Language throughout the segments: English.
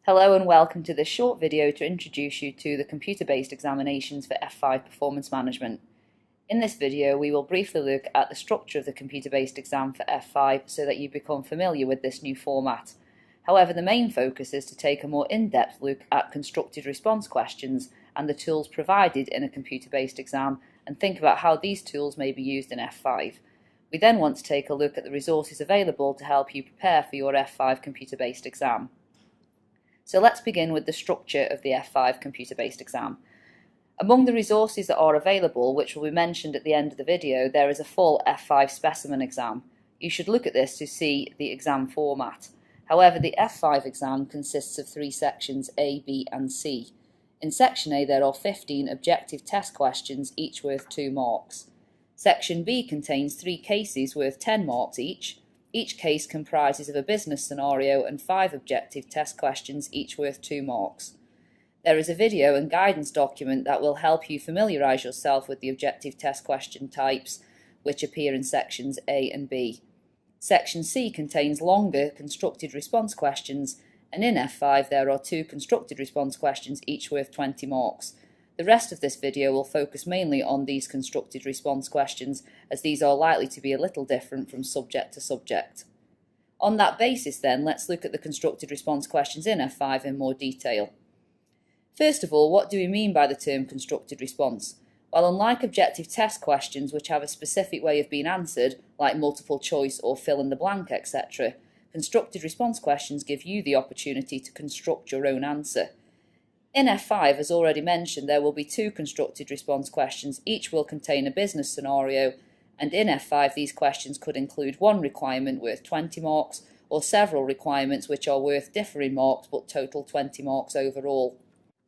Hello and welcome to this short video to introduce you to the computer-based examinations for F5 Performance Management. In this video we will briefly look at the structure of the computer-based exam for F5 so that you become familiar with this new format. However, the main focus is to take a more in-depth look at constructed response questions and the tools provided in a computer-based exam and think about how these tools may be used in F5. We then want to take a look at the resources available to help you prepare for your F5 computer-based exam. So let's begin with the structure of the F5 computer-based exam. Among the resources that are available, which will be mentioned at the end of the video, there is a full F5 specimen exam. You should look at this to see the exam format. However, the F5 exam consists of 3 sections, A, B and C. In section A there are 15 objective test questions, each worth 2 marks. Section B contains 3 cases worth 10 marks each. Each case comprises of a business scenario and 5 objective test questions, each worth 2 marks. There is a video and guidance document that will help you familiarise yourself with the objective test question types which appear in sections A and B. Section C contains longer constructed response questions, and in F5 there are 2 constructed response questions, each worth 20 marks. The rest of this video will focus mainly on these constructed response questions, as these are likely to be a little different from subject to subject. On that basis then, let's look at the constructed response questions in F5 in more detail. First of all, what do we mean by the term constructed response? Well, unlike objective test questions which have a specific way of being answered, like multiple choice or fill in the blank, etc., constructed response questions give you the opportunity to construct your own answer. In F5, as already mentioned, there will be 2 constructed response questions. Each will contain a business scenario, and in F5 these questions could include one requirement worth 20 marks or several requirements which are worth differing marks but total 20 marks overall.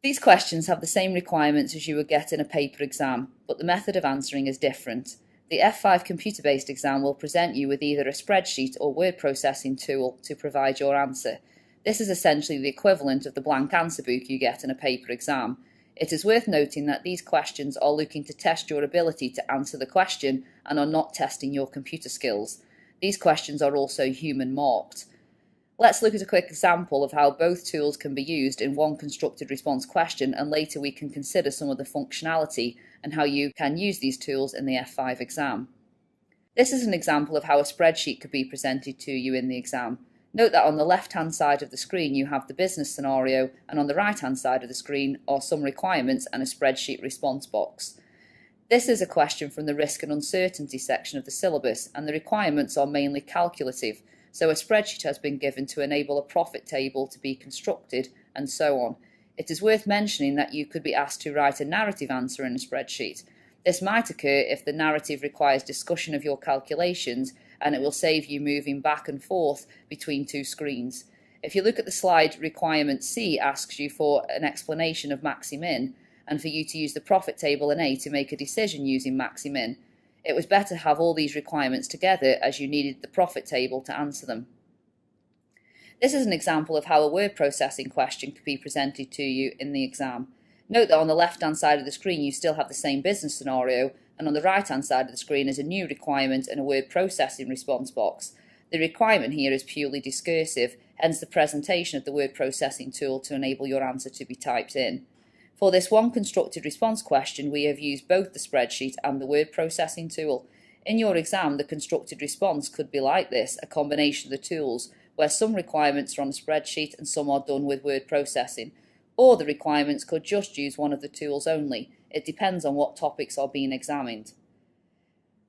These questions have the same requirements as you would get in a paper exam, but the method of answering is different. The F5 computer-based exam will present you with either a spreadsheet or word processing tool to provide your answer. This is essentially the equivalent of the blank answer book you get in a paper exam. It is worth noting that these questions are looking to test your ability to answer the question and are not testing your computer skills. These questions are also human marked. Let's look at a quick example of how both tools can be used in one constructed response question, and later we can consider some of the functionality and how you can use these tools in the F5 exam. This is an example of how a spreadsheet could be presented to you in the exam. Note that on the left-hand side of the screen you have the business scenario, and on the right-hand side of the screen are some requirements and a spreadsheet response box. This is a question from the risk and uncertainty section of the syllabus, and the requirements are mainly calculative, so a spreadsheet has been given to enable a profit table to be constructed, and so on. It is worth mentioning that you could be asked to write a narrative answer in a spreadsheet. This might occur if the narrative requires discussion of your calculations, and it will save you moving back and forth between 2 screens. If you look at the slide, requirement C asks you for an explanation of maxi-min, and for you to use the profit table in A to make a decision using maxi-min. It was better to have all these requirements together, as you needed the profit table to answer them. This is an example of how a word processing question could be presented to you in the exam. Note that on the left-hand side of the screen you still have the same business scenario, and on the right-hand side of the screen is a new requirement and a word processing response box. The requirement here is purely discursive, hence the presentation of the word processing tool to enable your answer to be typed in. For this one constructed response question, we have used both the spreadsheet and the word processing tool. In your exam, the constructed response could be like this, a combination of the tools, where some requirements are on a spreadsheet and some are done with word processing. Or the requirements could just use one of the tools only. It depends on what topics are being examined.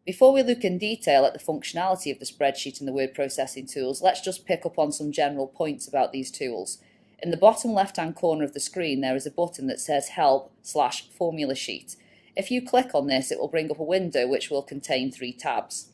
Before we look in detail at the functionality of the spreadsheet and the word processing tools, let's just pick up on some general points about these tools. In the bottom left-hand corner of the screen there is a button that says Help/Formula Sheet. If you click on this, it will bring up a window which will contain 3 tabs.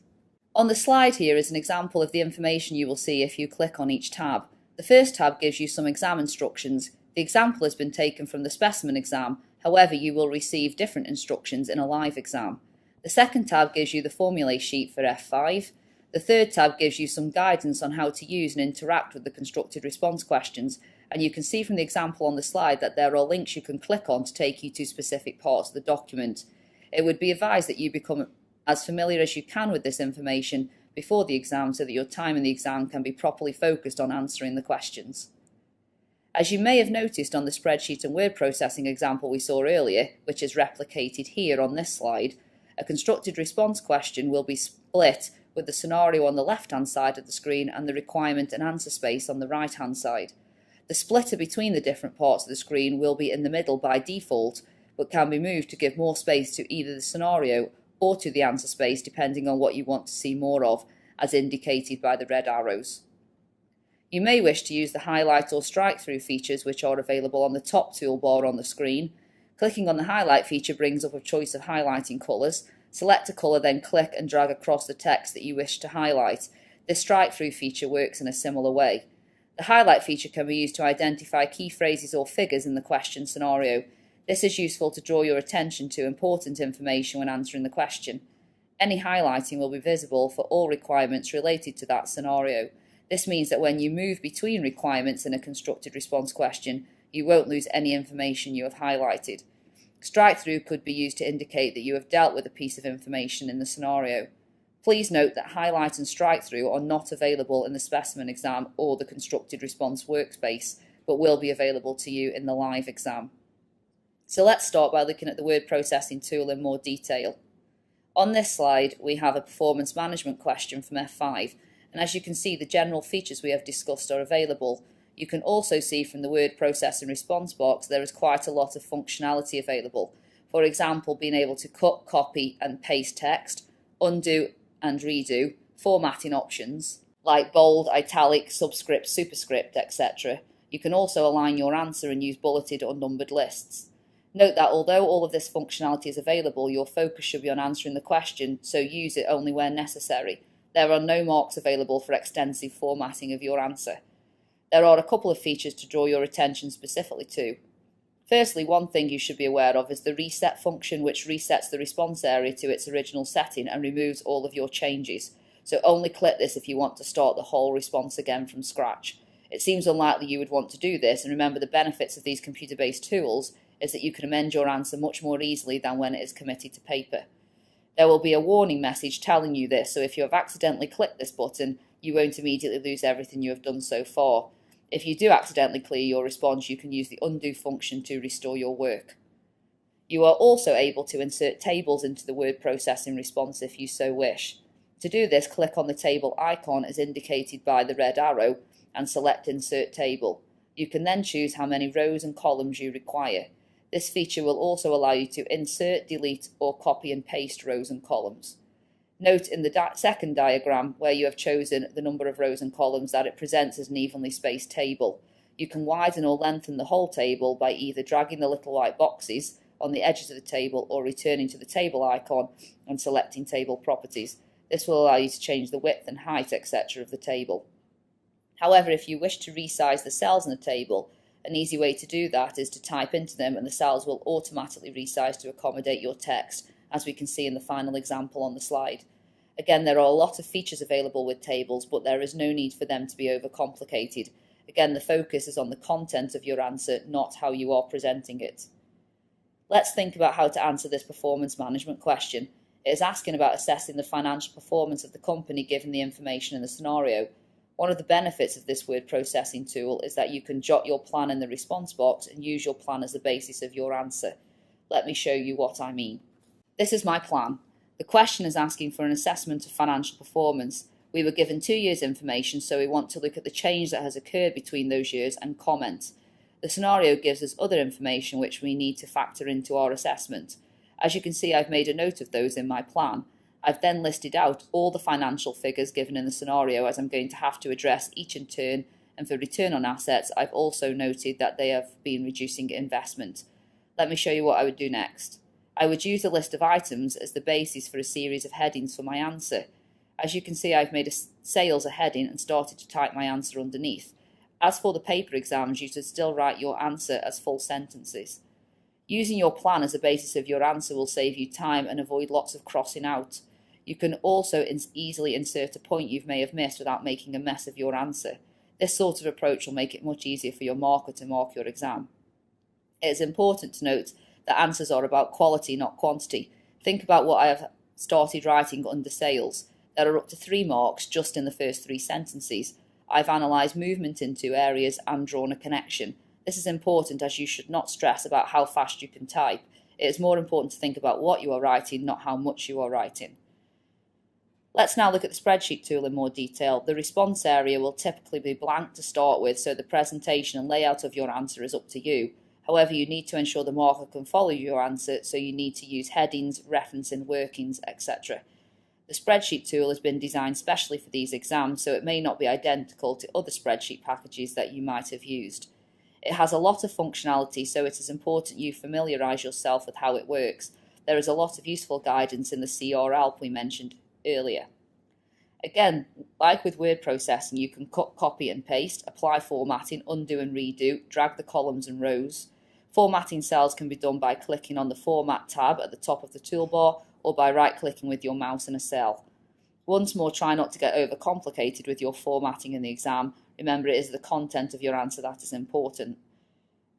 On the slide here is an example of the information you will see if you click on each tab. The first tab gives you some exam instructions. The example has been taken from the specimen exam, however you will receive different instructions in a live exam. The second tab gives you the formulae sheet for F5. The third tab gives you some guidance on how to use and interact with the constructed response questions, and you can see from the example on the slide that there are links you can click on to take you to specific parts of the document. It would be advised that you become as familiar as you can with this information before the exam so that your time in the exam can be properly focused on answering the questions. As you may have noticed on the spreadsheet and word processing example we saw earlier, which is replicated here on this slide, a constructed response question will be split with the scenario on the left-hand side of the screen and the requirement and answer space on the right-hand side. The splitter between the different parts of the screen will be in the middle by default, but can be moved to give more space to either the scenario or to the answer space depending on what you want to see more of, as indicated by the red arrows. You may wish to use the highlight or strike-through features which are available on the top toolbar on the screen. Clicking on the highlight feature brings up a choice of highlighting colours. Select a colour, then click and drag across the text that you wish to highlight. This strike-through feature works in a similar way. The highlight feature can be used to identify key phrases or figures in the question scenario. This is useful to draw your attention to important information when answering the question. Any highlighting will be visible for all requirements related to that scenario. This means that when you move between requirements in a constructed response question, you won't lose any information you have highlighted. Strike-through could be used to indicate that you have dealt with a piece of information in the scenario. Please note that highlight and strike-through are not available in the specimen exam or the constructed response workspace, but will be available to you in the live exam. So let's start by looking at the word processing tool in more detail. On this slide, we have a performance management question from F5, and as you can see, the general features we have discussed are available. You can also see from the word processing response box there is quite a lot of functionality available. For example, being able to cut, copy and paste text, undo and redo, formatting options like bold, italic, subscript, superscript, etc. You can also align your answer and use bulleted or numbered lists. Note that although all of this functionality is available, your focus should be on answering the question, so use it only where necessary. There are no marks available for extensive formatting of your answer. There are a couple of features to draw your attention specifically to. Firstly, one thing you should be aware of is the reset function, which resets the response area to its original setting and removes all of your changes. So only click this if you want to start the whole response again from scratch. It seems unlikely you would want to do this, and remember the benefits of these computer-based tools is that you can amend your answer much more easily than when it is committed to paper. There will be a warning message telling you this, so if you have accidentally clicked this button, you won't immediately lose everything you have done so far. If you do accidentally clear your response, you can use the undo function to restore your work. You are also able to insert tables into the word processing response if you so wish. To do this, click on the table icon as indicated by the red arrow and select Insert Table. You can then choose how many rows and columns you require. This feature will also allow you to insert, delete or copy and paste rows and columns. Note in the second diagram where you have chosen the number of rows and columns that it presents as an evenly spaced table. You can widen or lengthen the whole table by either dragging the little white boxes on the edges of the table or returning to the table icon and selecting Table Properties. This will allow you to change the width and height, etc. of the table. However, if you wish to resize the cells in the table, an easy way to do that is to type into them and the cells will automatically resize to accommodate your text, as we can see in the final example on the slide. Again, there are a lot of features available with tables, but there is no need for them to be overcomplicated. Again, the focus is on the content of your answer, not how you are presenting it. Let's think about how to answer this performance management question. It is asking about assessing the financial performance of the company given the information in the scenario. One of the benefits of this word processing tool is that you can jot your plan in the response box and use your plan as the basis of your answer. Let me show you what I mean. This is my plan. The question is asking for an assessment of financial performance. We were given 2 years' information, so we want to look at the change that has occurred between those years and comment. The scenario gives us other information which we need to factor into our assessment. As you can see, I've made a note of those in my plan. I've then listed out all the financial figures given in the scenario, as I'm going to have to address each in turn, and for return on assets, I've also noted that they have been reducing investment. Let me show you what I would do next. I would use a list of items as the basis for a series of headings for my answer. As you can see, I've made sales a heading and started to type my answer underneath. As for the paper exams, you should still write your answer as full sentences. Using your plan as a basis of your answer will save you time and avoid lots of crossing out. You can also easily insert a point you may have missed without making a mess of your answer. This sort of approach will make it much easier for your marker to mark your exam. It is important to note that answers are about quality, not quantity. Think about what I have started writing under sales. There are up to 3 marks just in the first 3 sentences. I've analysed movement in 2 areas and drawn a connection. This is important as you should not stress about how fast you can type. It is more important to think about what you are writing, not how much you are writing. Let's now look at the Spreadsheet tool in more detail. The response area will typically be blank to start with, so the presentation and layout of your answer is up to you. However, you need to ensure the marker can follow your answer, so you need to use headings, referencing workings, etc. The Spreadsheet tool has been designed specially for these exams, so it may not be identical to other spreadsheet packages that you might have used. It has a lot of functionality, so it is important you familiarise yourself with how it works. There is a lot of useful guidance in the CR help we mentioned earlier. Again, like with word processing, you can cut, copy and paste, apply formatting, undo and redo, drag the columns and rows. Formatting cells can be done by clicking on the Format tab at the top of the toolbar or by right-clicking with your mouse in a cell. Once more, try not to get overcomplicated with your formatting in the exam. Remember, it is the content of your answer that is important.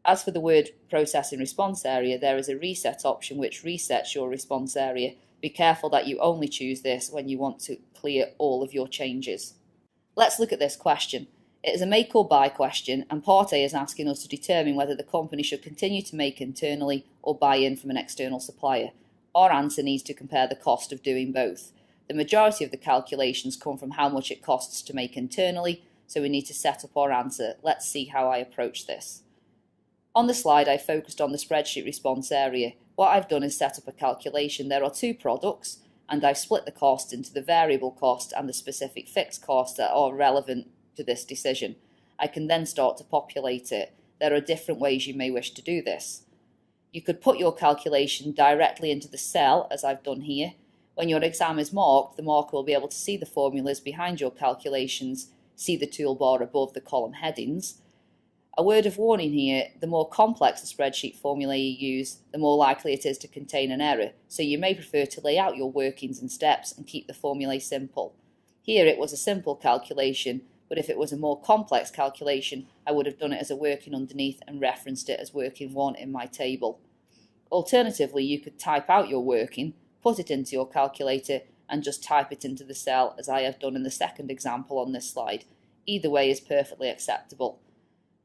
As for the word processing response area, there is a reset option which resets your response area. Be careful that you only choose this when you want to clear all of your changes. Let's look at this question. It is a make or buy question, and part A is asking us to determine whether the company should continue to make internally or buy in from an external supplier. Our answer needs to compare the cost of doing both. The majority of the calculations come from how much it costs to make internally, so we need to set up our answer. Let's see how I approach this. On the slide, I focused on the spreadsheet response area. What I've done is set up a calculation. There are two products, and I've split the cost into the variable cost and the specific fixed costs that are relevant to this decision. I can then start to populate it. There are different ways you may wish to do this. You could put your calculation directly into the cell, as I've done here. When your exam is marked, the marker will be able to see the formulas behind your calculations, see the toolbar above the column headings. A word of warning here, the more complex the spreadsheet formula you use, the more likely it is to contain an error, so you may prefer to lay out your workings and steps and keep the formulae simple. Here it was a simple calculation, but if it was a more complex calculation, I would have done it as a working underneath and referenced it as working 1 in my table. Alternatively, you could type out your working, put it into your calculator, and just type it into the cell as I have done in the second example on this slide. Either way is perfectly acceptable.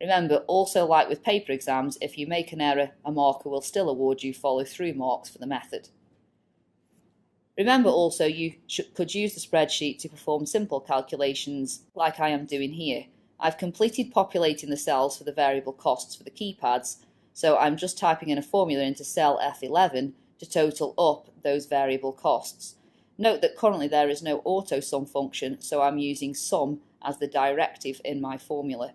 Remember, also like with paper exams, if you make an error, a marker will still award you follow-through marks for the method. Remember also you could use the spreadsheet to perform simple calculations like I am doing here. I've completed populating the cells for the variable costs for the keypads, so I'm just typing in a formula into cell F11 to total up those variable costs. Note that currently there is no auto sum function, so I'm using sum as the directive in my formula.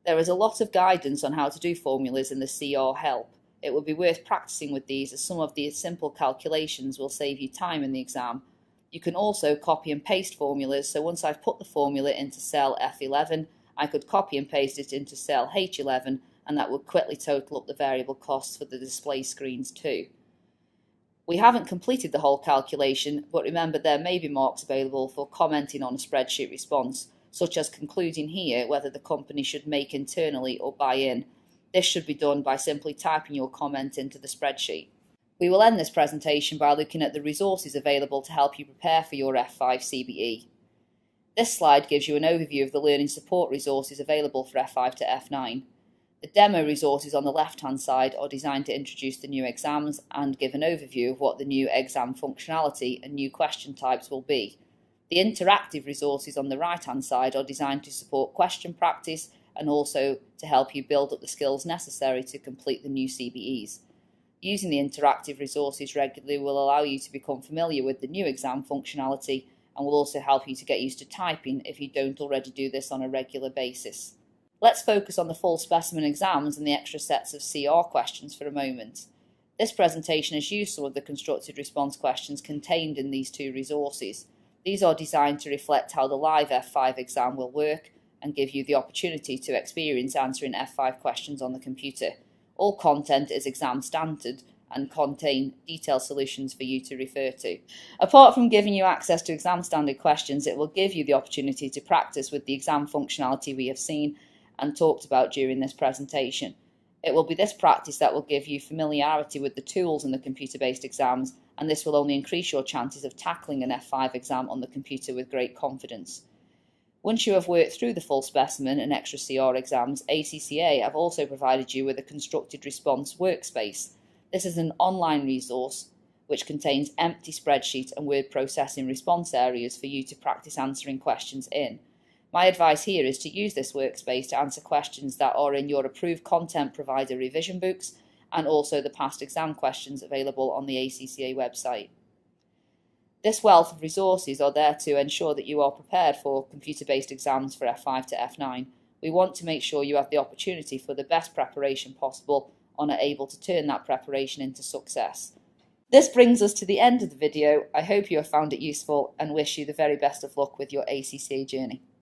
There is a lot of guidance on how to do formulas in the CR help. It would be worth practicing with these, as some of these simple calculations will save you time in the exam. You can also copy and paste formulas, so once I've put the formula into cell F11, I could copy and paste it into cell H11, and that would quickly total up the variable costs for the display screens too. We haven't completed the whole calculation, but remember there may be marks available for commenting on a spreadsheet response, such as concluding here whether the company should make internally or buy in. This should be done by simply typing your comment into the spreadsheet. We will end this presentation by looking at the resources available to help you prepare for your F5 CBE. This slide gives you an overview of the learning support resources available for F5 to F9. The demo resources on the left-hand side are designed to introduce the new exams and give an overview of what the new exam functionality and new question types will be. The interactive resources on the right-hand side are designed to support question practice and also to help you build up the skills necessary to complete the new CBEs. Using the interactive resources regularly will allow you to become familiar with the new exam functionality and will also help you to get used to typing if you don't already do this on a regular basis. Let's focus on the full specimen exams and the extra sets of CR questions for a moment. This presentation has used some of the constructed response questions contained in these two resources. These are designed to reflect how the live F5 exam will work and give you the opportunity to experience answering F5 questions on the computer. All content is exam standard and contain detailed solutions for you to refer to. Apart from giving you access to exam standard questions, it will give you the opportunity to practice with the exam functionality we have seen and talked about during this presentation. It will be this practice that will give you familiarity with the tools in the computer-based exams, and this will only increase your chances of tackling an F5 exam on the computer with great confidence. Once you have worked through the full specimen and extra CR exams, ACCA have also provided you with a constructed response workspace. This is an online resource which contains empty spreadsheet and word processing response areas for you to practice answering questions in. My advice here is to use this workspace to answer questions that are in your approved content provider revision books and also the past exam questions available on the ACCA website. This wealth of resources are there to ensure that you are prepared for computer-based exams for F5 to F9. We want to make sure you have the opportunity for the best preparation possible and are able to turn that preparation into success. This brings us to the end of the video. I hope you have found it useful and wish you the very best of luck with your ACCA journey.